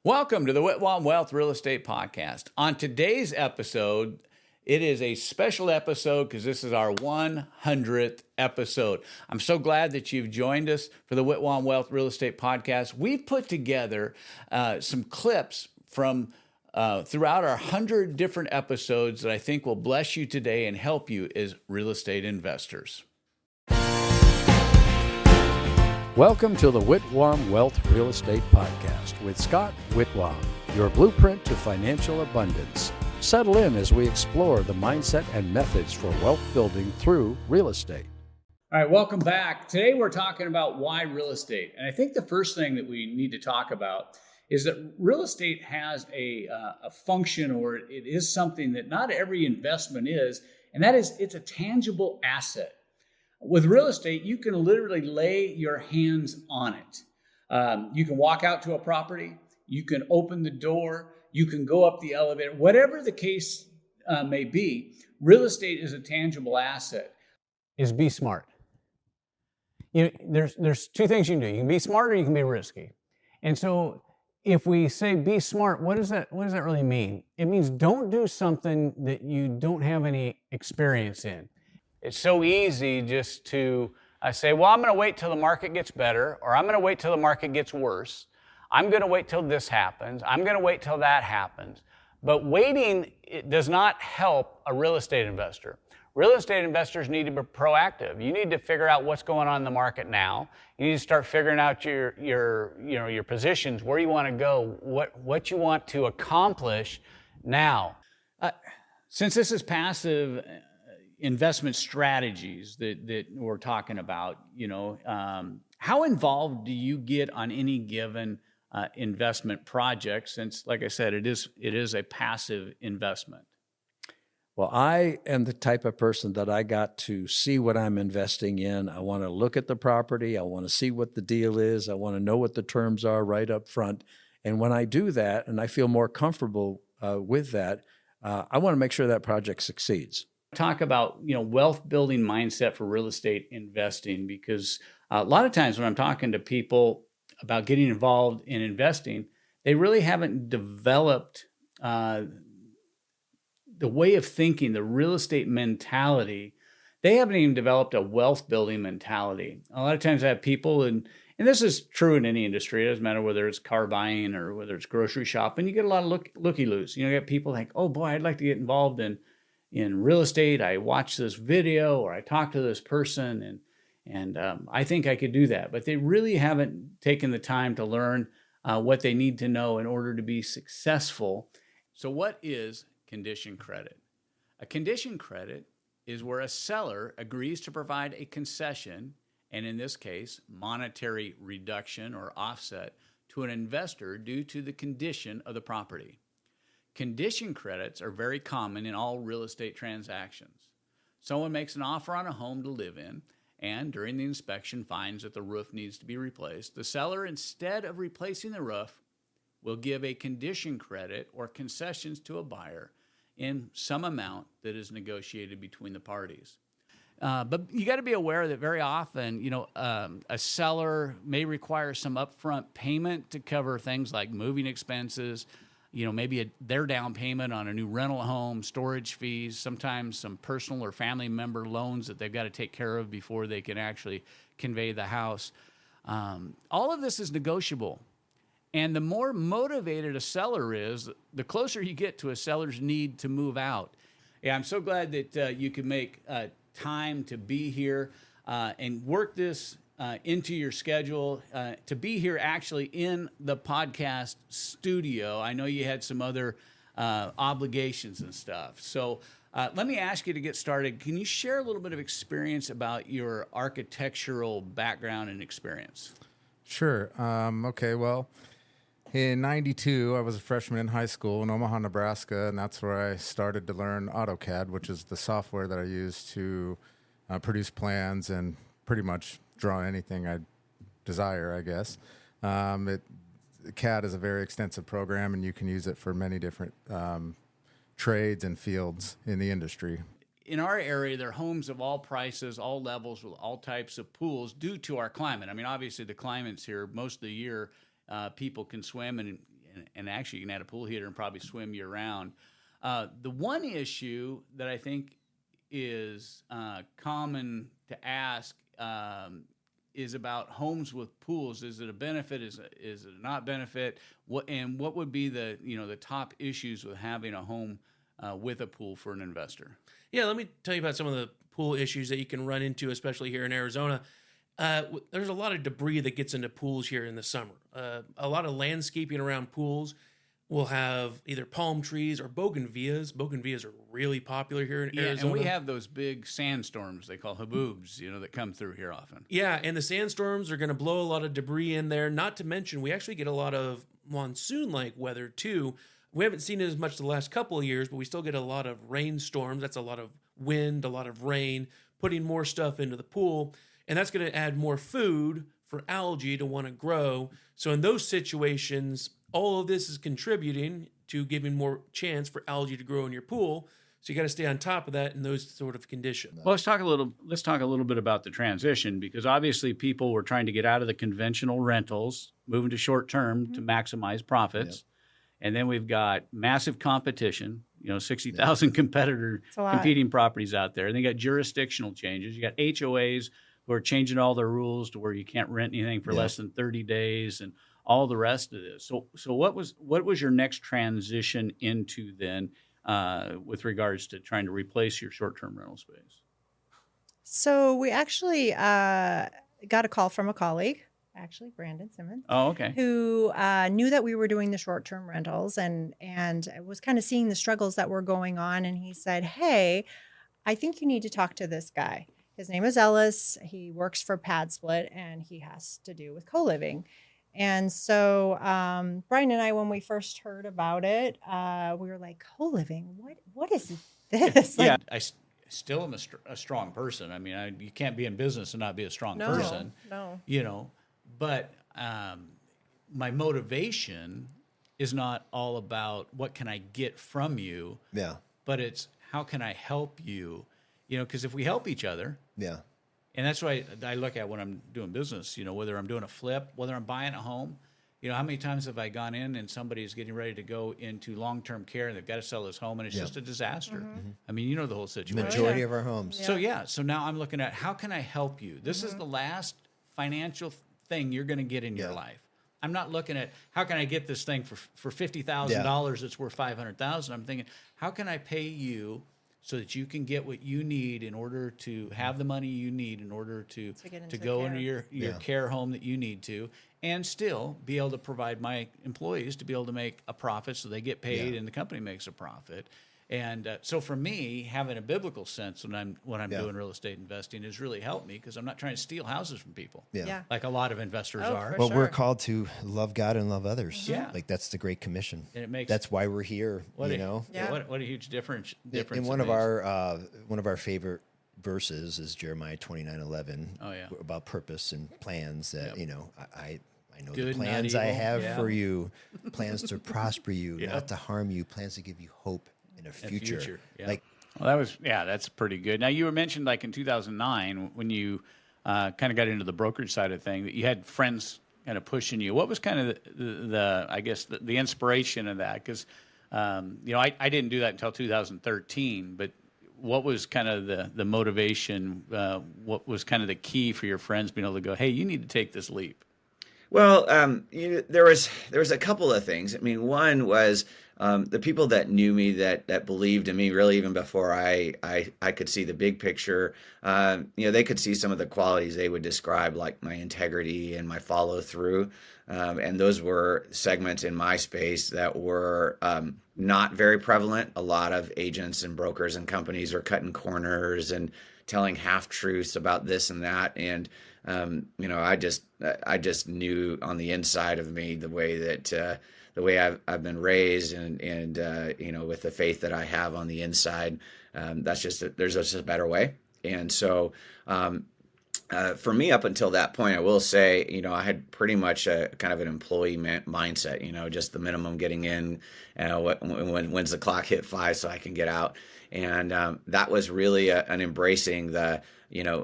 Welcome to the Whitwam Wealth Real Estate Podcast. On today's episode, it is a special episode because this is our 100th episode. I'm so glad that you've joined us for the Whitwam Wealth Real Estate Podcast. We've put together some clips from throughout our 100 different episodes that I think will bless you today and help you as real estate investors. Welcome to the Whitwam Wealth Real Estate Podcast with Scott Whitwam, your blueprint to financial abundance. Settle in as we explore the mindset and methods for wealth building through real estate. All right, welcome back. Today we're talking about why real estate. And I think the first thing that we need to talk about is that real estate has a function, or it is something that not every investment is, and that is it's a tangible asset. With real estate, you can literally lay your hands on it. You can walk out to a property, you can open the door, you can go up the elevator, whatever the case may be, real estate is a tangible asset. Is be smart. There's two things you can do. You can be smart or you can be risky. And so if we say be smart, what does that really mean? It means don't do something that you don't have any experience in. It's so easy just to say, well, I'm going to wait till the market gets better, or I'm going to wait till the market gets worse. I'm going to wait till this happens. I'm going to wait till that happens. But waiting, it does not help a real estate investor. Real estate investors need to be proactive. You need to figure out what's going on in the market now. You need to start figuring out your positions, where you want to go, what you want to accomplish now. Since this is passive investment strategies that we're talking about, how involved do you get on any given investment project? Since, like I said, it is a passive investment. Well, I am the type of person that I got to see what I'm investing in. I want to look at the property. I want to see what the deal is. I want to know what the terms are right up front. And when I do that, and I feel more comfortable with that, I want to make sure that project succeeds. Talk about wealth building mindset for real estate investing, because a lot of times when I'm talking to people about getting involved in investing, they really haven't developed the way of thinking, the real estate mentality. They haven't even developed a wealth building mentality. A lot of times I have people, and this is true in any industry, it doesn't matter whether it's car buying or whether it's grocery shopping, you get a lot of looky-loos. You get people think, oh boy, I'd like to get involved in real estate. I watched this video or I talked to this person and I think I could do that. But they really haven't taken the time to learn what they need to know in order to be successful. So what is condition credit? A condition credit is where a seller agrees to provide a concession, and in this case, monetary reduction or offset to an investor due to the condition of the property. Condition credits are very common in all real estate transactions. Someone makes an offer on a home to live in, and during the inspection finds that the roof needs to be replaced. The seller, instead of replacing the roof, will give a condition credit or concessions to a buyer in some amount that is negotiated between the parties. But you got to be aware that very often, a seller may require some upfront payment to cover things like moving expenses, maybe their down payment on a new rental home, storage fees, sometimes some personal or family member loans that they've got to take care of before they can actually convey the house. All of this is negotiable. And the more motivated a seller is, the closer you get to a seller's need to move out. Yeah, I'm so glad that you can make time to be here and work this into your schedule, to be here actually in the podcast studio. I know you had some other obligations and stuff. So let me ask you to get started. Can you share a little bit of experience about your architectural background and experience? Sure. Okay, well, in '92, I was a freshman in high school in Omaha, Nebraska, and that's where I started to learn AutoCAD, which is the software that I use to produce plans and pretty much draw anything I desire, I guess. CAD is a very extensive program, and you can use it for many different trades and fields in the industry. In our area, there are homes of all prices, all levels, with all types of pools due to our climate. I mean, obviously the climate's here most of the year. People can swim and and actually you can add a pool heater and probably swim year round. The one issue that I think is common to ask is about homes with pools. Is it a benefit? Is it not benefit? What would be the the top issues with having a home with a pool for an investor? Yeah, let me tell you about some of the pool issues that you can run into, especially here in Arizona. There's a lot of debris that gets into pools here in the summer. A lot of landscaping around pools will have either palm trees or bougainvilleas. Bougainvilleas are really popular here in Arizona. And we have those big sandstorms they call haboobs, that come through here often. Yeah, and the sandstorms are going to blow a lot of debris in there. Not to mention, we actually get a lot of monsoon-like weather too. We haven't seen it as much the last couple of years, but we still get a lot of rainstorms. That's a lot of wind, a lot of rain, putting more stuff into the pool. And that's going to add more food for algae to want to grow. So in those situations, all of this is contributing to giving more chance for algae to grow in your pool. So you got to stay on top of that in those sort of conditions. Well, let's talk a little bit about the transition, because obviously people were trying to get out of the conventional rentals, moving to short term to maximize profits. Yep. And then we've got massive competition, 60,000 competing properties out there. And they got jurisdictional changes. You got HOAs who are changing all their rules to where you can't rent anything for less than 30 days and all the rest of this. So what was your next transition into then with regards to trying to replace your short-term rental space? So we actually got a call from a colleague, Brandon Simmons. Oh, okay. Who knew that we were doing the short-term rentals and was kind of seeing the struggles that were going on. And he said, hey, I think you need to talk to this guy. His name is Ellis. He works for Pad Split, and he has to do with co-living. And so Brian and I, when we first heard about it, we were like, co-living? What is this? Yeah, I still am a strong person. I mean, you can't be in business and not be a strong person. No. But my motivation is not all about what can I get from you. Yeah. But it's how can I help you? Because if we help each other. Yeah. And that's why I look at when I'm doing business, whether I'm doing a flip, whether I'm buying a home. How many times have I gone in and somebody is getting ready to go into long-term care and they've got to sell this home and it's just a disaster. Mm-hmm. I mean, the whole situation. Majority of our homes. So now I'm looking at how can I help you? This is the last financial thing you're going to get in your life. I'm not looking at how can I get this thing for $50,000 that's worth $500,000. I'm thinking, how can I pay you so that you can get what you need in order to have the money you need in order to go into your care home that you need to, and still be able to provide my employees to be able to make a profit so they get paid and the company makes a profit. And so for me, having a biblical sense when I'm doing real estate investing has really helped me, because I'm not trying to steal houses from people like a lot of investors are. Well, we're called to love God and love others. Yeah. Like that's the Great Commission. And that's why we're here, what a huge difference. And one of our favorite verses is Jeremiah 29:11. Oh, yeah. About purpose and plans that, I know Good, the plans not I evil. have for you, plans to prosper you, not to harm you, plans to give you hope in a future. Yeah. Well, that's pretty good. Now, you were mentioned like in 2009 when you kind of got into the brokerage side of thing, that you had friends kind of pushing you. What was kind of the inspiration of that? Because I didn't do that until 2013, but what was kind of the motivation? What was kind of the key for your friends being able to go, hey, you need to take this leap? Well, there was a couple of things. I mean, one was the people that knew me, that believed in me, really even before I could see the big picture. They could see some of the qualities they would describe, like my integrity and my follow through. And those were segments in my space that were not very prevalent. A lot of agents and brokers and companies are cutting corners and telling half truths about this and that. And I just knew on the inside of me the way I've been raised and with the faith that I have on the inside, there's just a better way. And so for me, up until that point, I will say, I had pretty much a kind of an employee mindset, just the minimum getting in, when's the clock hit 5 so I can get out. And that was really an embracing the,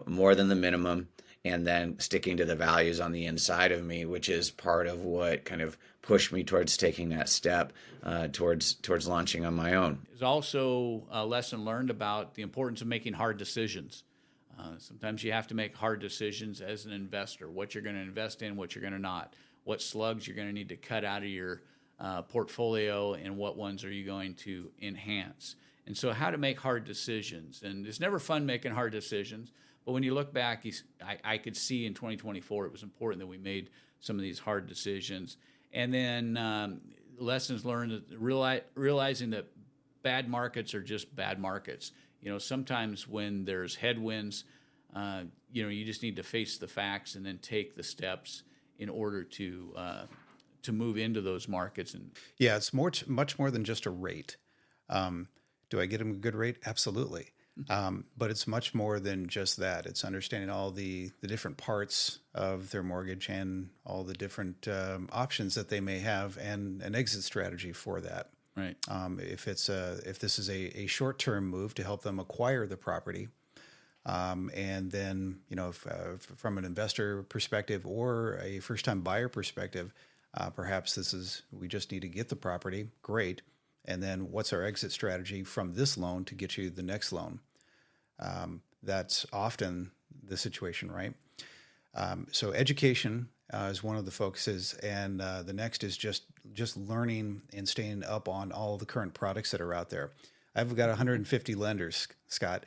more than the minimum. and then sticking to the values on the inside of me, which is part of what kind of pushed me towards taking that step towards launching on my own. There's also a lesson learned about the importance of making hard decisions. Sometimes you have to make hard decisions as an investor, what you're going to invest in, what you're going to not, what slugs you're going to need to cut out of your portfolio, and what ones are you going to enhance. And so how to make hard decisions. And it's never fun making hard decisions, but when you look back, I could see in 2024 it was important that we made some of these hard decisions. And then lessons learned, realizing that bad markets are just bad markets. Sometimes when there's headwinds, you just need to face the facts and then take the steps in order to move into those markets. And yeah, it's much more than just a rate. Do I get them a good rate? Absolutely. But it's much more than just that. It's understanding all the different parts of their mortgage and all the different options that they may have, and an exit strategy for that. Right. If this is a short-term move to help them acquire the property, and then from an investor perspective or a first-time buyer perspective, perhaps we just need to get the property. Great. And then what's our exit strategy from this loan to get you the next loan? That's often the situation, right? So education is one of the focuses, and the next is just learning and staying up on all the current products that are out there. I've got 150 lenders, Scott.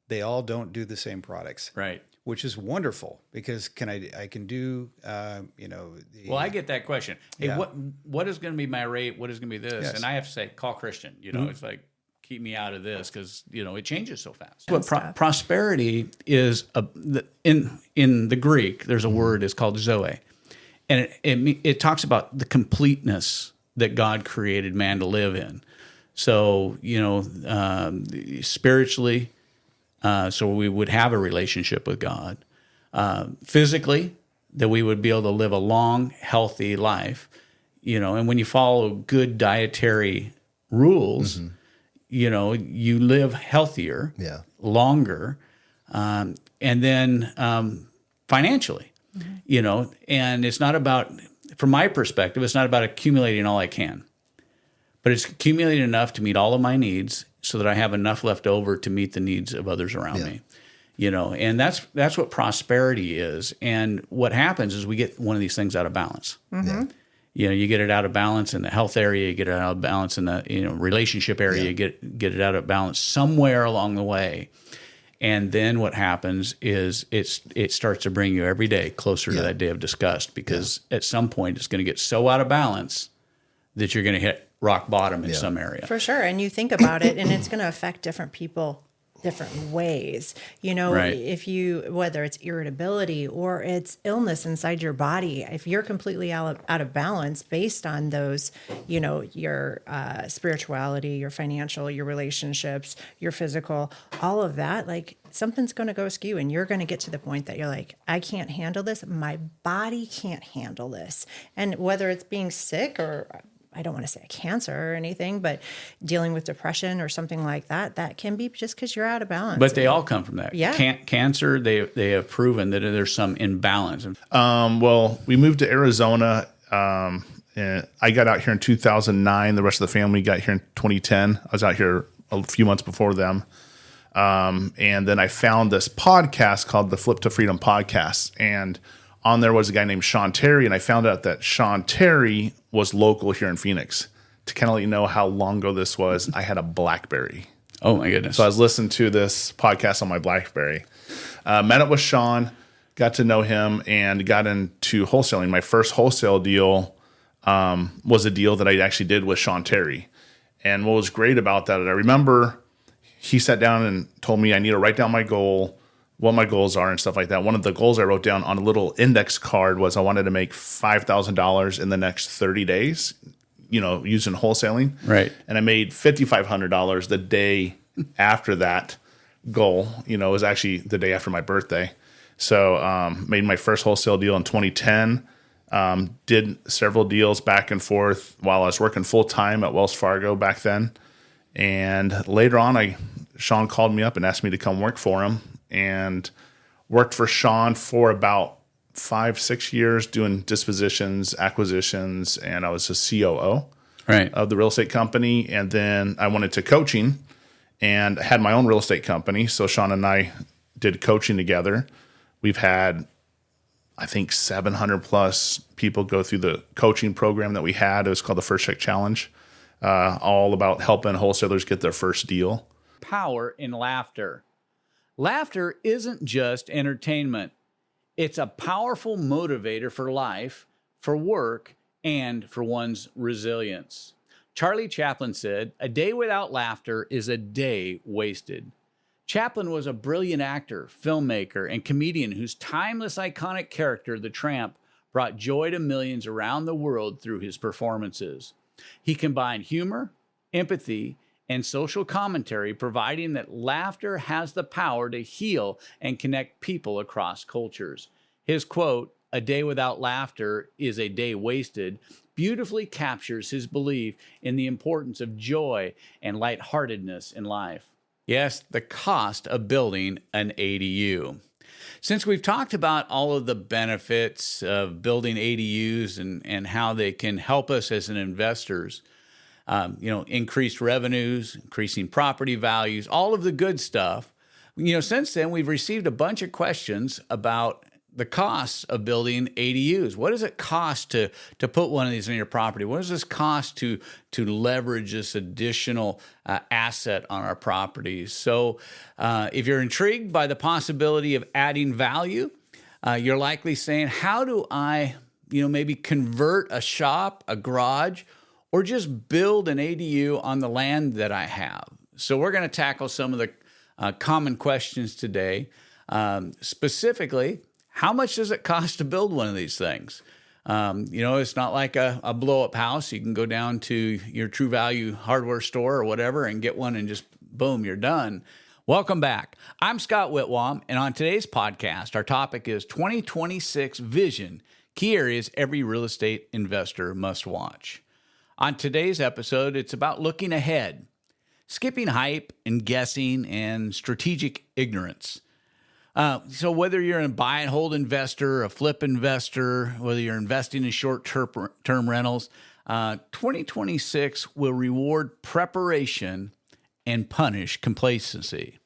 They all don't do the same products, right? Which is wonderful because I can do well, I get that question. Hey, Yeah. what is going to be my rate? What is going to be this? Yes. And I have to say, call Christian. It's like, keep me out of this because it changes so fast. And But prosperity is in the Greek. There's a word. It's called zoe, and it talks about the completeness that God created man to live in. So spiritually. So we would have a relationship with God. Physically, that we would be able to live a long, healthy life. And when you follow good dietary rules, you live healthier, longer, and then financially, and it's not about, from my perspective, it's not about accumulating all I can, but it's accumulating enough to meet all of my needs so that I have enough left over to meet the needs of others around me, and that's what prosperity is. And what happens is we get one of these things out of balance. Mm-hmm. You get it out of balance in the health area, you get it out of balance in the relationship area, you get it out of balance somewhere along the way. And then what happens is it starts to bring you every day closer to that day of disgust, because at some point it's going to get so out of balance that you're going to hit rock bottom in some area. For sure. And you think about it, and it's going to affect different people different ways. Right. Whether it's irritability or it's illness inside your body, if you're completely out of balance based on those, your spirituality, your financial, your relationships, your physical, all of that, like something's going to go askew, and you're going to get to the point that you're like, I can't handle this. My body can't handle this. And whether it's being sick, or I don't want to say a cancer or anything, but dealing with depression or something like that, that can be just because you're out of balance. But they all come from that. Yeah. Cancer, they have proven that there's some imbalance. Well, we moved to Arizona. And I got out here in 2009. The rest of the family got here in 2010. I was out here a few months before them. And then I found this podcast called the Flip to Freedom podcast. And on there was a guy named Sean Terry. And I found out that Sean Terry was local here in Phoenix. To kind of let you know how long ago this was, I had a BlackBerry. Oh, my goodness. So I was listening to this podcast on my BlackBerry. Met up with Sean, got to know him, and got into wholesaling. My first wholesale deal was a deal that I actually did with Sean Terry. And what was great about that, I remember he sat down and told me I need to write down my goal, what my goals are and stuff like that. One of the goals I wrote down on a little index card was I wanted to make $5,000 in the next 30 days, using wholesaling. Right. And I made $5,500 the day after that goal. It was actually the day after my birthday. So made my first wholesale deal in 2010. Did several deals back and forth while I was working full time at Wells Fargo back then. And later on, Sean called me up and asked me to come work for him. And Worked for Sean for about 5-6 years doing dispositions, acquisitions, and I was a COO of the real estate company. And then I went into coaching and had my own real estate company. So Sean and I did coaching together. We've had, I think, 700 plus people go through the coaching program that we had. It was called the First Check Challenge, all about helping wholesalers get their first deal. Power in laughter. Laughter isn't just entertainment. It's a powerful motivator for life, for work, and for one's resilience. Charlie Chaplin said, "A day without laughter is a day wasted." Chaplin was a brilliant actor, filmmaker, and comedian whose timeless iconic character, the Tramp, brought joy to millions around the world through his performances. He combined humor, empathy, and social commentary, providing that laughter has the power to heal and connect people across cultures. His quote, "A day without laughter is a day wasted," beautifully captures his belief in the importance of joy and lightheartedness in life. Yes, the cost of building an ADU. Since we've talked about all of the benefits of building ADUs and how they can help us as investors, increased revenues, increasing property values, all of the good stuff. Since then, we've received a bunch of questions about the costs of building ADUs. What does it cost to put one of these on your property? What does this cost to leverage this additional asset on our properties? So if you're intrigued by the possibility of adding value, you're likely saying, how do I, maybe convert a shop, a garage, or just build an ADU on the land that I have? So we're going to tackle some of the common questions today. Specifically, how much does it cost to build one of these things? It's not like a blow-up house. You can go down to your True Value hardware store or whatever and get one and just, boom, you're done. Welcome back. I'm Scott Whitwam, and on today's podcast, our topic is 2026 Vision, key areas every real estate investor must watch. On today's episode, it's about looking ahead, skipping hype and guessing and strategic ignorance. So whether you're a buy and hold investor, a flip investor, whether you're investing in short-term rentals, 2026 will reward preparation and punish complacency.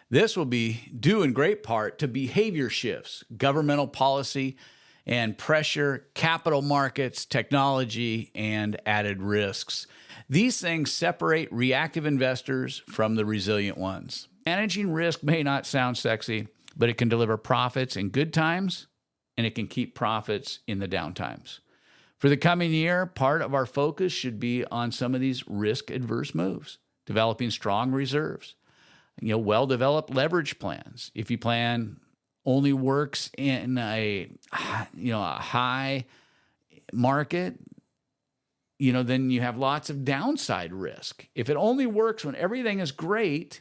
This will be due in great part to behavior shifts, governmental policy and pressure, capital markets, technology, and added risks. These things separate reactive investors from the resilient ones. Managing risk may not sound sexy, but it can deliver profits in good times, and it can keep profits in the down times. For the coming year, part of our focus should be on some of these risk-adverse moves, developing strong reserves, well-developed leverage plans. If your plan only works in a high market, then you have lots of downside risk. If it only works when everything is great,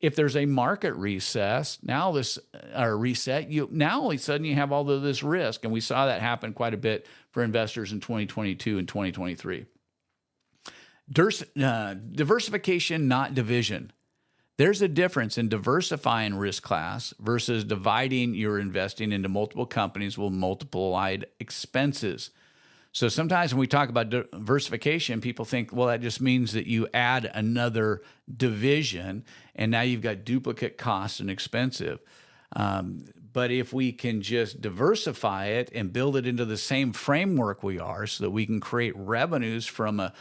if there's a market reset, now all of a sudden you have all of this risk. And we saw that happen quite a bit for investors in 2022 and 2023. Diversification, not division. There's a difference in diversifying risk class versus dividing your investing into multiple companies with multiplied expenses. So sometimes when we talk about diversification, people think, well, that just means that you add another division and now you've got duplicate costs and expensive. But if we can just diversify it and build it into the same framework we are so that we can create revenues from a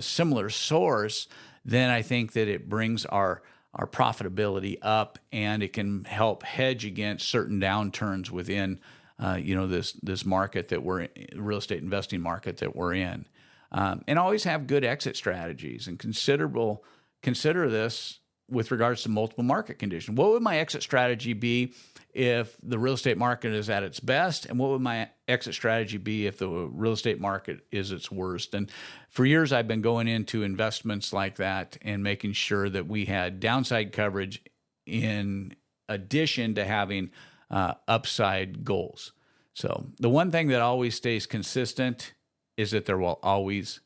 similar source, then I think that it brings our profitability up and it can help hedge against certain downturns within this market that we're in, real estate investing market that we're in, and always have good exit strategies and consider this with regards to multiple market conditions. What would my exit strategy be if the real estate market is at its best? And what would my exit strategy be if the real estate market is its worst? And for years, I've been going into investments like that and making sure that we had downside coverage in addition to having upside goals. So the one thing that always stays consistent is that there will always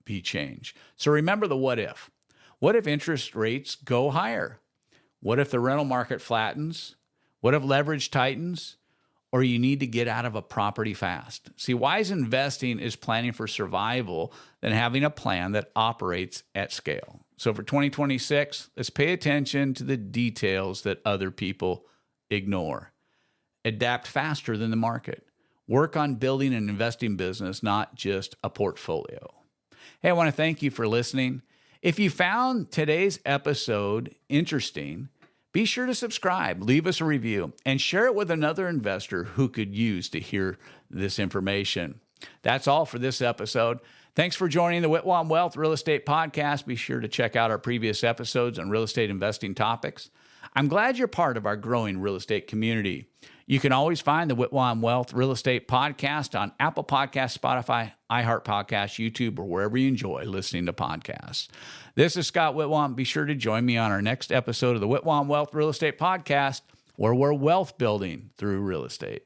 be change. So remember the what if. What if interest rates go higher? What if the rental market flattens? What if leverage tightens or you need to get out of a property fast? See, wise investing is planning for survival than having a plan that operates at scale. So for 2026, let's pay attention to the details that other people ignore. Adapt faster than the market. Work on building an investing business, not just a portfolio. Hey, I want to thank you for listening. If you found today's episode interesting, be sure to subscribe, leave us a review, and share it with another investor who could use to hear this information. That's all for this episode. Thanks for joining the Whitwam Wealth Real Estate Podcast. Be sure to check out our previous episodes on real estate investing topics. I'm glad you're part of our growing real estate community. You can always find the Whitwam Wealth Real Estate Podcast on Apple Podcasts, Spotify, iHeart Podcasts, YouTube, or wherever you enjoy listening to podcasts. This is Scott Whitwam. Be sure to join me on our next episode of the Whitwam Wealth Real Estate Podcast, where we're wealth building through real estate.